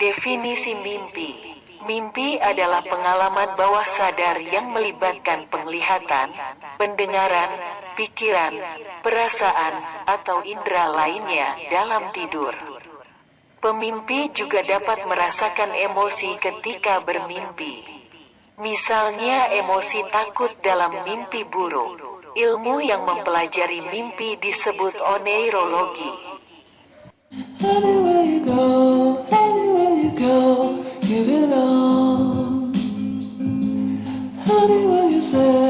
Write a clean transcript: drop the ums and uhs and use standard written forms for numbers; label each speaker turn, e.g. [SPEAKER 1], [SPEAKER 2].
[SPEAKER 1] Definisi mimpi. Mimpi adalah pengalaman bawah sadar yang melibatkan penglihatan, pendengaran, pikiran, perasaan, atau indera lainnya dalam tidur. Pemimpi juga dapat merasakan emosi ketika bermimpi. Misalnya emosi takut dalam mimpi buruk. Ilmu yang mempelajari mimpi disebut oneirologi.
[SPEAKER 2] Anywhere you go, give it all. Anywhere you say